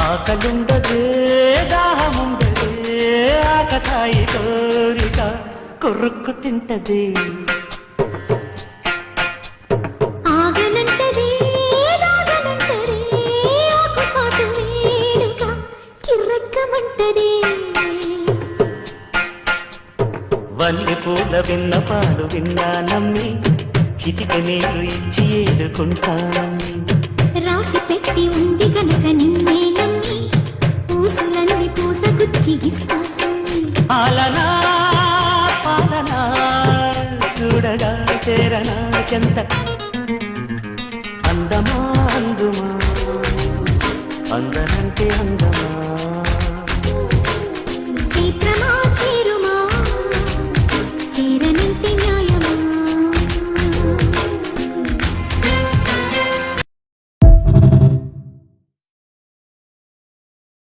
ఆకలుండదే దాహముండదే ఆకతాయి కోరిక కొరుక్కు తింటది ఆగనంటది దాగనంటది ఆకుచాటు వేడుక కిర్రెక్కమంటది వల్లి పూల విన్నపాలు విన్నా నమ్మి చిటిక నీరు ఇచ్చి ఏడుకుంటానమ్మి రాసి పెట్టి ఉంది గనక నిన్నే నమ్మి పూసులన్నీ పూసగుచ్చి ఇస్తాను పాలనా పాలనా చూడగా చేరనా చెంత